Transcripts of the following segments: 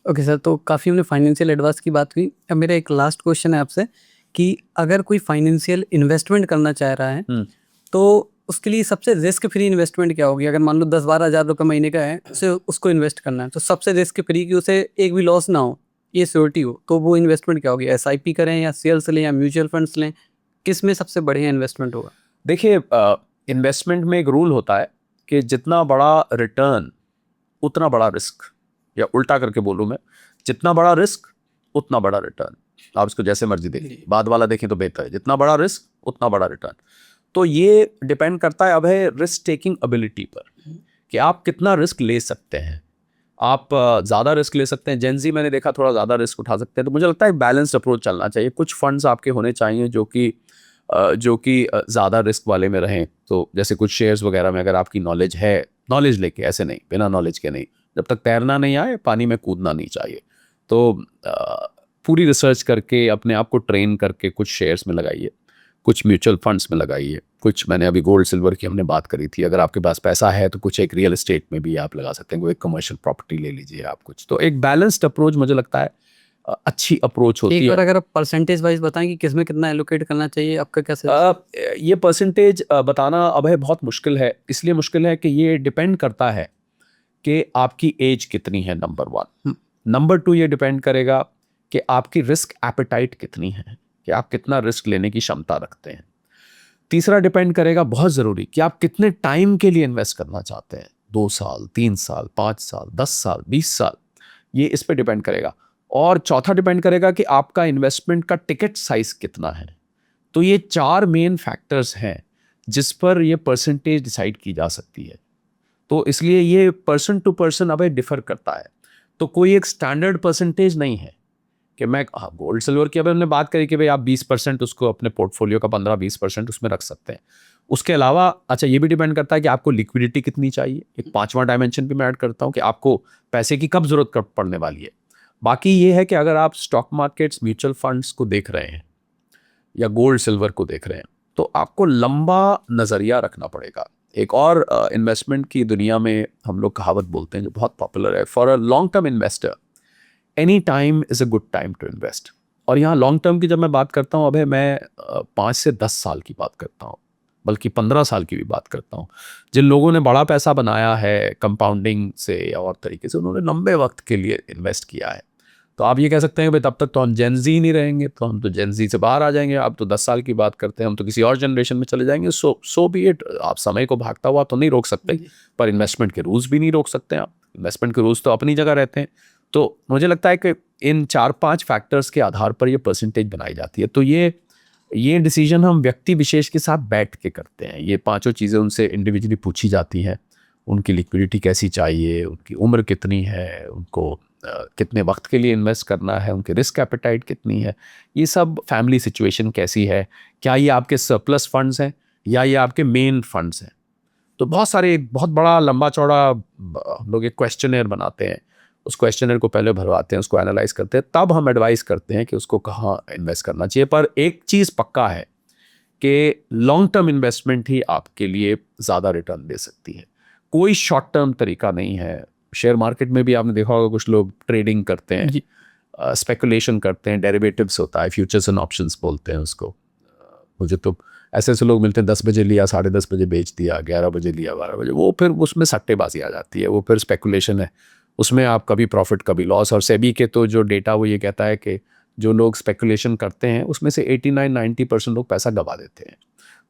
Okay sir, तो काफ़ी हमने फाइनेंशियल एडवाइस की बात की। अब मेरा एक लास्ट क्वेश्चन है आपसे कि अगर कोई फाइनेंशियल इन्वेस्टमेंट करना चाह रहा है, तो उसके लिए सबसे रिस्क फ्री इन्वेस्टमेंट क्या होगी? अगर मान लो 10-12 हज़ार रुपये महीने का है, उसे उसको इन्वेस्ट करना है, तो सबसे रिस्क फ्री कि उसे एक भी लॉस ना हो, ये श्योरिटी हो, तो वो इन्वेस्टमेंट क्या होगी? एसआईपी करें या शेयर्स लें या म्यूचुअल फंड्स लें? किस में सबसे बढ़िया इन्वेस्टमेंट होगा? देखिए, इन्वेस्टमेंट में एक रूल होता है कि जितना बड़ा रिटर्न उतना बड़ा रिस्क, या उल्टा करके बोलूँ मैं, जितना बड़ा रिस्क उतना बड़ा रिटर्न। आप इसको जैसे मर्जी देखिए, बाद वाला देखें तो बेहतर है, जितना बड़ा रिस्क उतना बड़ा रिटर्न। तो ये डिपेंड करता है अब है रिस्क टेकिंग एबिलिटी पर, कि आप कितना रिस्क ले सकते हैं। आप ज़्यादा रिस्क ले सकते हैं, जेनजी मैंने देखा थोड़ा ज़्यादा रिस्क उठा सकते हैं। तो मुझे लगता है एक बैलेंस्ड अप्रोच चलना चाहिए। कुछ फंड्स आपके होने चाहिए जो कि ज़्यादा रिस्क वाले में रहें। तो जैसे कुछ शेयर्स वगैरह में अगर आपकी नॉलेज है, नॉलेज लेके, ऐसे नहीं बिना नॉलेज के नहीं, जब तक तैरना नहीं आए पानी में कूदना नहीं चाहिए। तो पूरी रिसर्च करके अपने आप को ट्रेन करके कुछ शेयर्स में लगाइए, कुछ म्यूचुअल फंड्स में लगाइए, कुछ मैंने अभी गोल्ड सिल्वर की हमने बात करी थी, अगर आपके पास पैसा है तो कुछ एक रियल एस्टेट में भी आप लगा सकते हैं, कोई एक कमर्शियल प्रॉपर्टी ले लीजिए आप कुछ। तो एक बैलेंस्ड अप्रोच मुझे लगता है अच्छी अप्रोच होती एक बार है। अगर आप परसेंटेज वाइज बताएं कि किसमें कितना एलोकेट करना चाहिए, आपका कैसे? ये परसेंटेज बताना अब है बहुत मुश्किल है। इसलिए मुश्किल है कि ये डिपेंड करता है कि आपकी एज कितनी है, नंबर वन। नंबर टू, ये डिपेंड करेगा कि आपकी रिस्क एपेटाइट कितनी है, कि आप कितना रिस्क लेने की क्षमता रखते हैं। तीसरा डिपेंड करेगा, बहुत ज़रूरी, कि आप कितने टाइम के लिए इन्वेस्ट करना चाहते हैं, 2 साल, 3 साल, 5 साल, 10 साल, 20 साल, ये इस पे डिपेंड करेगा। और चौथा डिपेंड करेगा कि आपका इन्वेस्टमेंट का टिकट साइज कितना है। तो ये 4 मेन फैक्टर्स हैं जिस पर ये परसेंटेज डिसाइड की जा सकती है। तो इसलिए ये पर्सन टू पर्सन अब डिफर करता है। तो कोई एक स्टैंडर्ड परसेंटेज नहीं है कि मैं, हाँ, गोल्ड सिल्वर की अब हमने बात करी कि भाई आप 20% उसको अपने पोर्टफोलियो का 15-20% उसमें रख सकते हैं। उसके अलावा अच्छा ये भी डिपेंड करता है कि आपको लिक्विडिटी कितनी चाहिए। एक पांचवा डायमेंशन भी मैं ऐड करता हूँ कि आपको पैसे की कब जरूरत पड़ने वाली है। बाकी ये है कि अगर आप स्टॉक मार्केट्स, म्यूचुअल फंड्स को देख रहे हैं या गोल्ड सिल्वर को देख रहे हैं, तो आपको लंबा नज़रिया रखना पड़ेगा। एक और इन्वेस्टमेंट की दुनिया में हम लोग कहावत बोलते हैं जो बहुत पॉपुलर है, for a long term investor any time is a good time to invest. और यहाँ लॉन्ग टर्म की जब मैं बात करता हूँ, अभी मैं 5 से 10 साल की बात करता हूँ, बल्कि 15 साल की भी बात करता हूँ। जिन लोगों ने बड़ा पैसा बनाया है कंपाउंडिंग से या और तरीके से, उन्होंने लंबे वक्त के लिए इन्वेस्ट किया है। तो आप ये कह सकते हैं कि भाई तब तक तो हम जेनजी नहीं रहेंगे, तो हम तो जेनजी से बाहर आ जाएंगे। आप तो 10 साल की बात करते हैं, हम तो किसी और जनरेशन में चले जाएंगे। सो बी इट। आप समय को भागता हुआ तो नहीं रोक सकते, पर इन्वेस्टमेंट के रूल्स भी नहीं रोक सकते। आप इन्वेस्टमेंट के रूल्स तो अपनी जगह रहते हैं। तो मुझे लगता है कि इन 4-5 फैक्टर्स के आधार पर ये परसेंटेज बनाई जाती है। तो ये डिसीजन हम व्यक्ति विशेष के साथ बैठ के करते हैं। ये पांचों चीज़ें उनसे इंडिविजुअली पूछी जाती हैं। उनकी लिक्विडिटी कैसी चाहिए, उनकी उम्र कितनी है, उनको कितने वक्त के लिए इन्वेस्ट करना है, उनके रिस्क एपेटाइट कितनी है, ये सब, फैमिली सिचुएशन कैसी है, क्या ये आपके सरप्लस फंड्स हैं या ये आपके मेन फंड्स हैं। तो बहुत सारे, एक बहुत बड़ा लंबा चौड़ा हम लोग एक क्वेश्चनर बनाते हैं। उस क्वेश्चनर को पहले भरवाते हैं, उसको एनालाइज करते हैं, तब हम एडवाइस करते हैं कि उसको कहाँ इन्वेस्ट करना चाहिए। पर एक चीज़ पक्का है कि लॉन्ग टर्म इन्वेस्टमेंट ही आपके लिए ज़्यादा रिटर्न दे सकती है। कोई शॉर्ट टर्म तरीका नहीं है। शेयर मार्केट में भी आपने देखा होगा कुछ लोग ट्रेडिंग करते हैं, स्पेकुलेशन करते हैं, डेरिवेटिव्स होता है, फ्यूचर्स एंड ऑप्शंस बोलते हैं उसको। मुझे तो ऐसे ऐसे लोग मिलते हैं, 10 बजे लिया, 10:30 बजे बेच दिया, 11 बजे लिया, 12 बजे, वो फिर उसमें सट्टेबाजी आ जाती है, वो फिर स्पेकुलेशन है। उसमें आप कभी प्रॉफिट कभी लॉस। और सेबी के तो जो डेटा वो ये कहता है कि जो लोग स्पेकुलेशन करते हैं उसमें से 89-90% लोग पैसा गंवा देते हैं।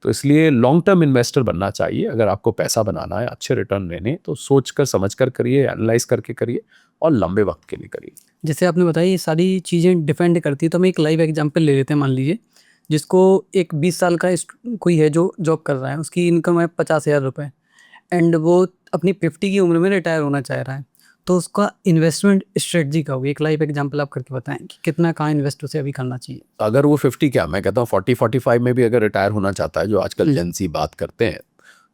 तो इसलिए लॉन्ग टर्म इन्वेस्टर बनना चाहिए। अगर आपको पैसा बनाना है, अच्छे रिटर्न लेने, तो सोच कर समझ कर करिए, एनालाइज करके करिए और लंबे वक्त के लिए करिए। जैसे आपने बताया ये सारी चीज़ें डिपेंड करती है, तो हम एक लाइव एग्जांपल ले लेते हैं। मान लीजिए जिसको एक 20 साल का कोई है जो जॉब कर रहा है, उसकी इनकम है 50,000 रुपये, एंड वो अपनी 50 की उम्र में रिटायर होना चाह रहा है, तो उसका इन्वेस्टमेंट स्ट्रेटजी क्या होगी? एक लाइव एग्जांपल आप करके बताएं कि कितना कहाँ इन्वेस्ट उसे अभी करना चाहिए। अगर वो 50, क्या मैं कहता हूँ 40-45 में भी अगर रिटायर होना चाहता है, जो आजकल जेंसी बात करते हैं,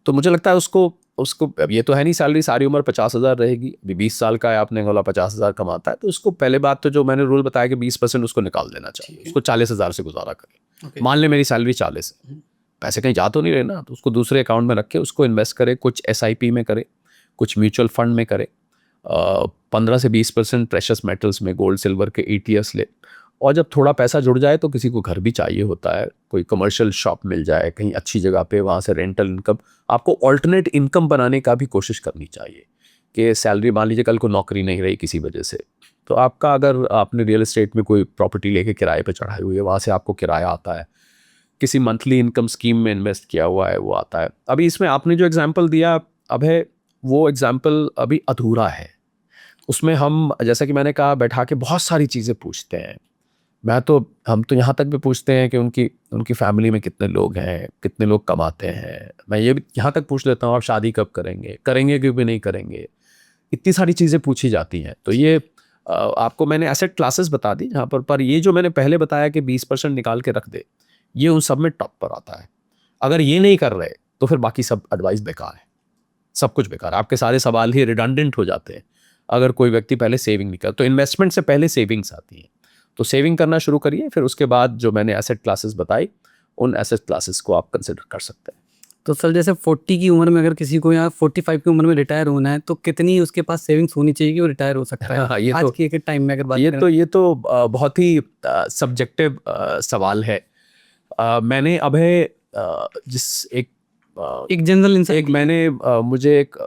तो मुझे लगता है उसको उसको अब ये तो है नहीं सैलरी सारी उम्र 50,000 रहेगी। अभी 20 साल का है, आपने बोला 50,000 कमाता है, तो उसको पहले बात तो जो मैंने रूल बताया कि 20% उसको निकाल देना चाहिए। उसको 40,000 से गुजारा करे। मान ले मेरी सैलरी 40 है, पैसे कहीं जा तो नहीं रहे ना, तो उसको दूसरे अकाउंट में रख के उसको इन्वेस्ट करे, कुछ SIP में करे, कुछ म्यूचुअल फंड में करे। 15 से 20% प्रेशस मेटल्स में गोल्ड सिल्वर के ETFs ले। और जब थोड़ा पैसा जुड़ जाए तो किसी को घर भी चाहिए होता है, कोई कमर्शियल शॉप मिल जाए कहीं अच्छी जगह पे, वहाँ से रेंटल इनकम, आपको ऑल्टरनेट इनकम बनाने का भी कोशिश करनी चाहिए कि सैलरी, मान लीजिए कल को नौकरी नहीं रही किसी वजह से, तो आपका, अगर आपने रियल एस्टेट में कोई प्रॉपर्टी लेके किराए पे चढ़ाई हुई है, वहाँ से आपको किराया आता है, किसी मंथली इनकम स्कीम में इन्वेस्ट किया हुआ है वो आता है। अभी इसमें आपने जो एग्जांपल दिया अभय, वो एग्जांपल अभी अधूरा है। उसमें हम, जैसा कि मैंने कहा, बैठा के बहुत सारी चीज़ें पूछते हैं। हम तो यहाँ तक भी पूछते हैं कि उनकी फैमिली में कितने लोग हैं, कितने लोग कमाते हैं। मैं ये भी यहाँ तक पूछ लेता हूँ, आप शादी कब करेंगे क्यों भी नहीं करेंगे। इतनी सारी चीज़ें पूछी जाती हैं। तो ये आपको मैंने एसेट क्लासेस बता दी यहाँ पर ये जो मैंने पहले बताया कि 20% निकाल के रख दे, ये उन सब में टॉप पर आता है। अगर ये नहीं कर रहे तो फिर बाकी सब एडवाइस बेकार है, सब कुछ बेकार है। आपके सारे सवाल ही रिडंडेंट हो जाते हैं अगर कोई व्यक्ति पहले सेविंग नहीं करता। तो इन्वेस्टमेंट से पहले सेविंग्स आती हैं, तो सेविंग करना शुरू करिए। फिर उसके बाद जो मैंने एसेट क्लासेस बताई, उन एसेट क्लासेस को आप कंसिडर कर सकते हैं। तो सर जैसे 40 की उम्र में अगर किसी को या 45 की उम्र में रिटायर होना है तो कितनी उसके पास सेविंग्स होनी चाहिए कि वो रिटायर हो सकता है? हाँ, ये आज तो के टाइम में अगर बात ये करें तो ये तो बहुत ही सब्जेक्टिव सवाल है। मैंने अभय जिस एक जनरल इंसान एक मैंने मुझे एक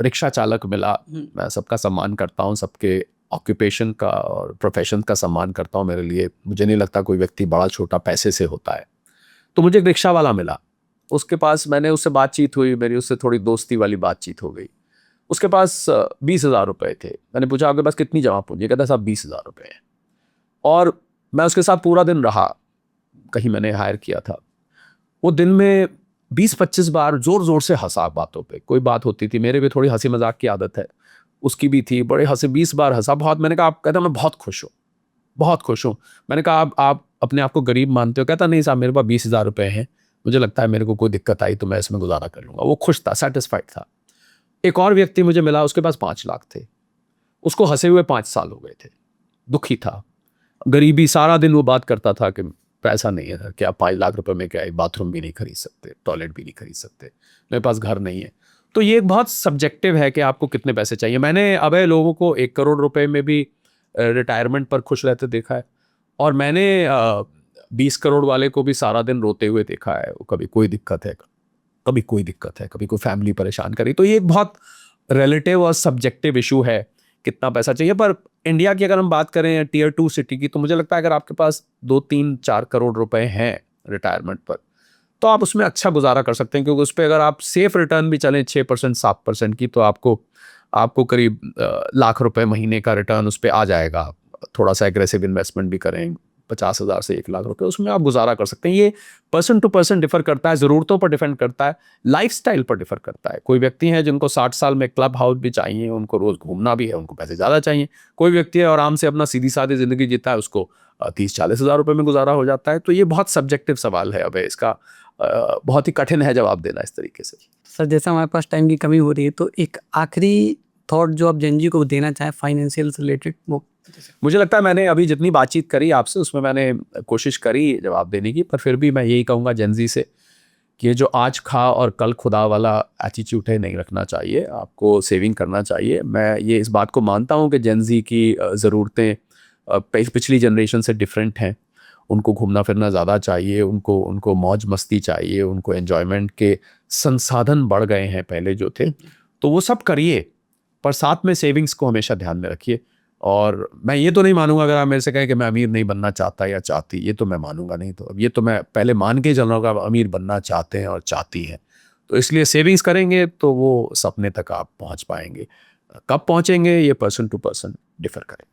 रिक्शा चालक मिला। मैं सबका सम्मान करता हूँ, सबके ऑक्यूपेशन का और प्रोफेशन का सम्मान करता हूँ। मेरे लिए, मुझे नहीं लगता कोई व्यक्ति बड़ा छोटा पैसे से होता है। तो मुझे एक रिक्शा वाला मिला, उसके पास मैंने उससे बातचीत हुई, मेरी उससे थोड़ी दोस्ती वाली बातचीत हो गई। उसके पास 20,000 रुपये थे। मैंने पूछा आपके पास कितनी जमा पूंजी? कहता साहब 20,000 रुपये हैं। और मैं उसके साथ पूरा दिन रहा, कहीं मैंने हायर किया था। वो दिन में 20-25 बार जोर जोर से हंसा बातों पे। कोई बात होती थी, मेरे भी थोड़ी हंसी मजाक की आदत है, उसकी भी थी, बड़े हंसे, 20 बार हंसा बहुत। मैंने कहा, आप, कहता मैं बहुत खुश हूँ, बहुत खुश हूँ। मैंने कहा आप अपने आप को गरीब मानते हो? कहता नहीं साहब, मेरे पास 20,000 रुपये हैं, मुझे लगता है मेरे को कोई दिक्कत आई तो मैं इसमें गुजारा कर लूँगा। वो खुश था, सेटिस्फाइड था। एक और व्यक्ति मुझे मिला, उसके पास 5 लाख थे। उसको हंसे हुए 5 साल हो गए थे, दुखी था, गरीबी, सारा दिन वो बात करता था कि पैसा नहीं है, क्या 5 लाख रुपए में क्या है, बाथरूम भी नहीं खरीद सकते, टॉयलेट भी नहीं खरीद सकते, मेरे पास घर नहीं है। तो ये एक बहुत सब्जेक्टिव है कि आपको कितने पैसे चाहिए। मैंने अभय लोगों को 1 करोड़ रुपए में भी रिटायरमेंट पर खुश रहते देखा है, और मैंने 20 करोड़ वाले को भी सारा दिन रोते हुए देखा है। कभी कोई दिक्कत है, कभी कोई दिक्कत है, कभी कोई फैमिली परेशान करी। तो ये एक बहुत रिलेटिव और सब्जेक्टिव इशू है कितना पैसा चाहिए। पर इंडिया की अगर हम बात करें टियर 2 सिटी की, तो मुझे लगता है अगर आपके पास 2-3-4 करोड़ रुपए हैं रिटायरमेंट पर, तो आप उसमें अच्छा गुजारा कर सकते हैं। क्योंकि उस पर अगर आप सेफ रिटर्न भी चलें 6% 7% की, तो आपको करीब लाख रुपए महीने का रिटर्न उस पर आ जाएगा। थोड़ा सा एग्रेसिव इन्वेस्टमेंट भी करें, 50,000 से 1 लाख रुपए, उसमें आप गुजारा कर सकते हैं। ये पर्सन टू पर्सन डिफर करता है, ज़रूरतों पर डिपेंड करता है, लाइफस्टाइल पर डिफर करता है। कोई व्यक्ति हैं जिनको 60 साल में क्लब हाउस भी चाहिए, उनको रोज़ घूमना भी है, उनको पैसे ज़्यादा चाहिए। कोई व्यक्ति है आराम से अपना सीधी सादी ज़िंदगी जीता है, उसको 30-40 हज़ार रुपये में गुजारा हो जाता है। तो ये बहुत सब्जेक्टिव सवाल है। अब इसका बहुत ही कठिन है जवाब देना इस तरीके से। सर जैसे हमारे पास टाइम की कमी हो रही है, तो एक आखिरी थॉट जो आप जेन जी को देना चाहें फाइनेंशियल से रिलेटेड, वो? मुझे लगता है मैंने अभी जितनी बातचीत करी आपसे, उसमें मैंने कोशिश करी जवाब देने की। पर फिर भी मैं यही कहूँगा जेनजी से कि ये जो आज खा और कल खुदा वाला एटीट्यूड है, नहीं रखना चाहिए। आपको सेविंग करना चाहिए। मैं ये इस बात को मानता हूँ कि जेनजी की ज़रूरतें पिछली जनरेशन से डिफरेंट हैं। उनको घूमना फिरना ज़्यादा चाहिए, उनको मौज मस्ती चाहिए, उनको एन्जॉयमेंट के संसाधन बढ़ गए हैं पहले जो थे। तो वो सब करिए, पर साथ में सेविंग्स को हमेशा ध्यान में रखिए। और मैं ये तो नहीं मानूंगा अगर आप मेरे से कहें कि मैं अमीर नहीं बनना चाहता या चाहती, ये तो मैं मानूंगा नहीं। तो अब ये तो मैं पहले मान के चल रहा हूँ कि आप अमीर बनना चाहते हैं और चाहती हैं। तो इसलिए सेविंग्स करेंगे तो वो सपने तक आप पहुँच पाएंगे। कब पहुँचेंगे ये पर्सन टू पर्सन डिफर करें।